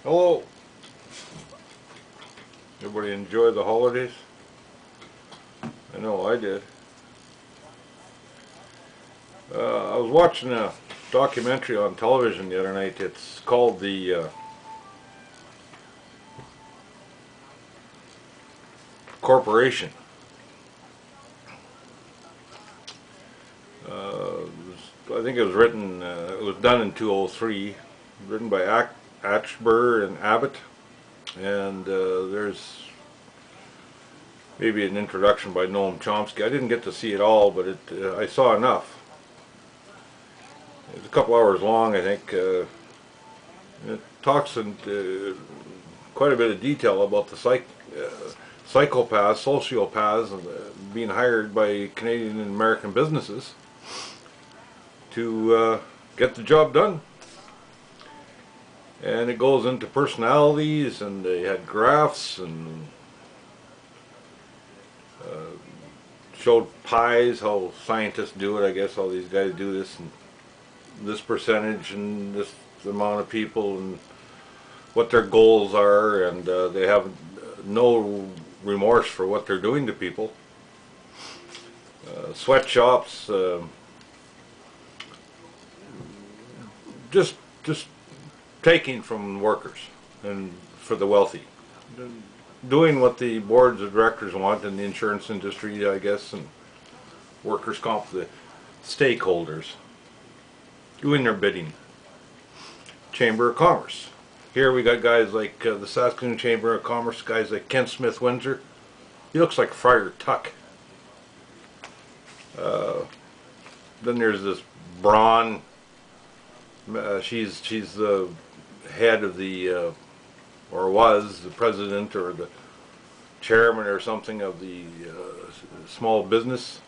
Hello. Everybody enjoy the holidays? I know I did. I was watching a documentary on television the other night. It's called the Corporation. I think it was written, it was done in 2003, written by Achber and Abbott, and there's maybe an introduction by Noam Chomsky. I didn't get to see it all, but I saw enough. It's a couple hours long, I think. It talks in quite a bit of detail about the psychopaths, sociopaths, being hired by Canadian and American businesses to get the job done. And it goes into personalities, and they had graphs, and showed pies, how scientists do it, I guess, how these guys do this, and this percentage, and this amount of people, and what their goals are, and they have no remorse for what they're doing to people. Sweatshops, just taking from workers and for the wealthy, doing what the boards of directors want in the insurance industry, I guess, and workers' comp, the stakeholders, doing their bidding. Chamber of Commerce. Here we got guys like the Saskatoon Chamber of Commerce, guys like Kent Smith Windsor. He looks like Friar Tuck. Then there's this Braun. She's the head of the, or was the president or the chairman or something of the small business.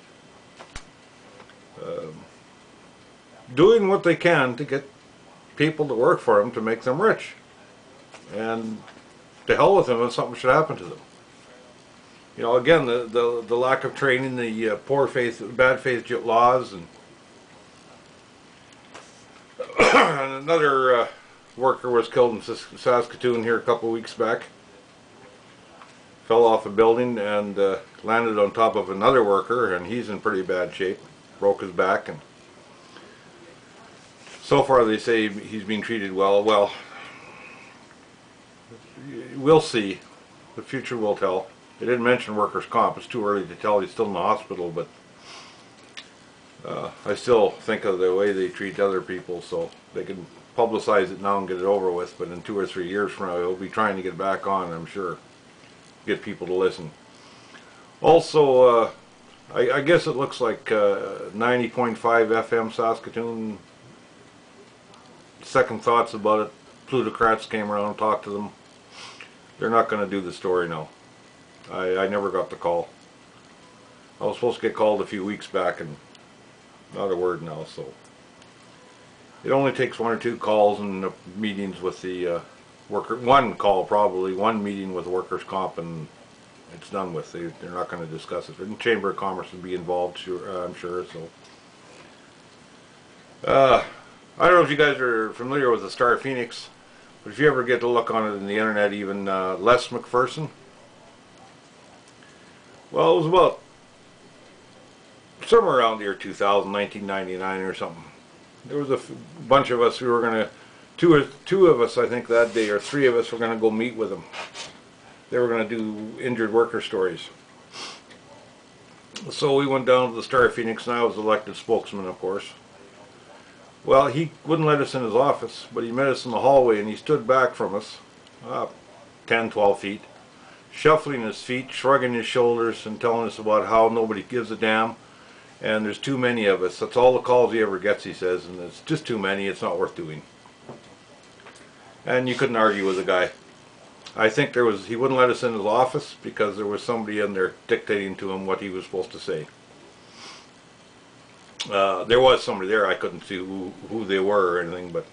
Doing what they can to get people to work for them to make them rich. And to hell with them if something should happen to them. You know, again, the lack of training, the poor faith, bad faith laws, and and another worker was killed in Saskatoon here a couple of weeks back. Fell off a building and landed on top of another worker, and he's in pretty bad shape. Broke his back, and so far they say he's being treated well. Well, we'll see. The future will tell. They didn't mention workers' comp. It's too early to tell. He's still in the hospital, but I still think of the way they treat other people, so they can publicize it now and get it over with, but in 2 or 3 years from now he'll be trying to get back on, I'm sure. Get people to listen. Also, I guess it looks like 90.5 FM Saskatoon, second thoughts about it. Plutocrats came around and talked to them. They're not going to do the story now. I never got the call. I was supposed to get called a few weeks back, and not a word now, so it only takes 1 or 2 calls and meetings with the worker, one call probably, one meeting with workers' comp, and it's done with. They're not going to discuss it. The Chamber of Commerce would be involved, sure, I'm sure. So I don't know if you guys are familiar with the Star Phoenix, but if you ever get to look on it in the internet, even Les McPherson, well, it was about somewhere around the year 2000, 1999 or something. There was a bunch of us who were going to, two of us I think that day, or 3 of us were going to go meet with him. They were going to do injured worker stories. So we went down to the Star Phoenix, and I was elected spokesman, of course. Well, he wouldn't let us in his office, but he met us in the hallway, and he stood back from us, 10, 12 feet, shuffling his feet, shrugging his shoulders, and telling us about how nobody gives a damn, and there's too many of us. That's all the calls he ever gets, he says, and it's just too many, it's not worth doing. And you couldn't argue with the guy. I think he wouldn't let us in his office because there was somebody in there dictating to him what he was supposed to say. There was somebody there. I couldn't see who they were or anything, but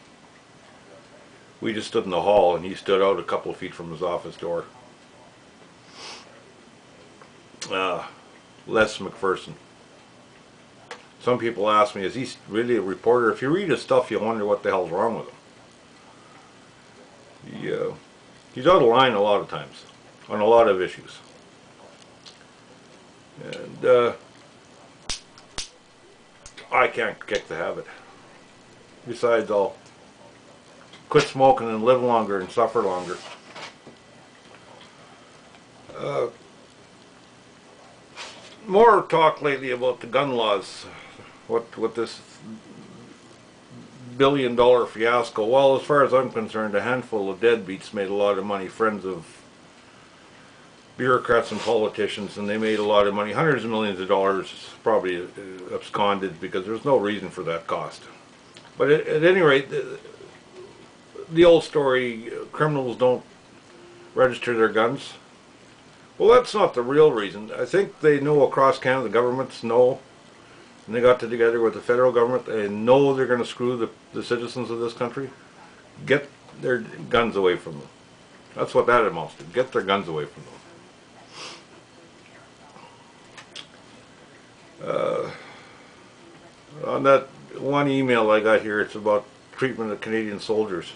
we just stood in the hall, and he stood out a couple of feet from his office door. Les McPherson. Some people ask me, is he really a reporter? If you read his stuff, you'll wonder what the hell's wrong with him. He's out of line a lot of times on a lot of issues. And I can't kick the habit. Besides, I'll quit smoking and live longer and suffer longer. More talk lately about the gun laws. What this billion-dollar fiasco. Well, as far as I'm concerned, a handful of deadbeats made a lot of money, friends of bureaucrats and politicians, and they made a lot of money, hundreds of millions of dollars, probably absconded because there's no reason for that cost. But at any rate, the old story, criminals don't register their guns. Well, that's not the real reason. I think they know across Canada, the governments know, and they got together with the federal government, they know they're going to screw the citizens of this country. Get their guns away from them. That's what that amounts to. Get their guns away from them. On that one email I got here, it's about treatment of Canadian soldiers.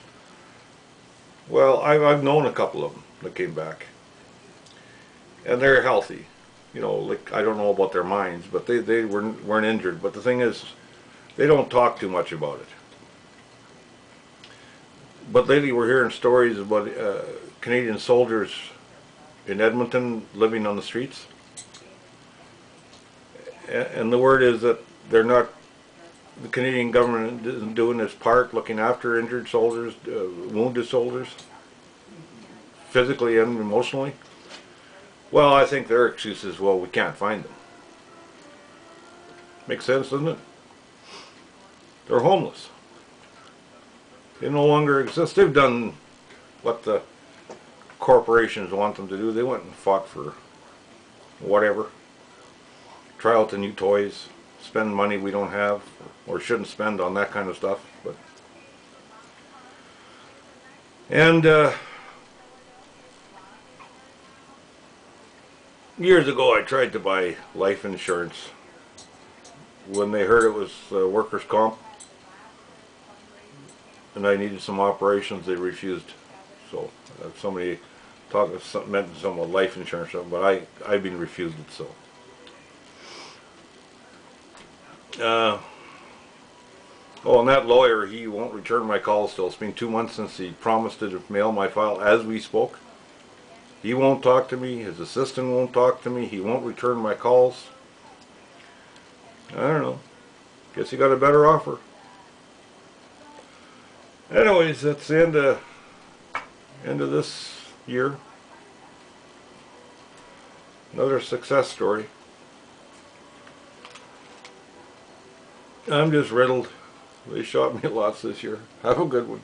Well, I've known a couple of them that came back. And they're healthy. You know, like, I don't know about their minds, but they weren't injured. But the thing is, they don't talk too much about it. But lately we're hearing stories about Canadian soldiers in Edmonton living on the streets. And the word is that they're not, the Canadian government isn't doing its part looking after injured soldiers, wounded soldiers, physically and emotionally. Well, I think their excuse is, well, we can't find them. Makes sense, doesn't it? They're homeless. They no longer exist. They've done what the corporations want them to do. They went and fought for whatever. Try out the new toys, spend money we don't have or shouldn't spend on that kind of stuff. And years ago I tried to buy life insurance. When they heard it was workers' comp and I needed some operations, they refused. So somebody meant some life insurance, but I've been refused it. So oh, and that lawyer, he won't return my calls still. It's been 2 months since he promised to mail my file as we spoke. He won't talk to me. His assistant won't talk to me. He won't return my calls. I don't know. Guess he got a better offer. Anyways, that's the end of this year. Another success story. I'm just riddled. They shot me lots this year. Have a good one.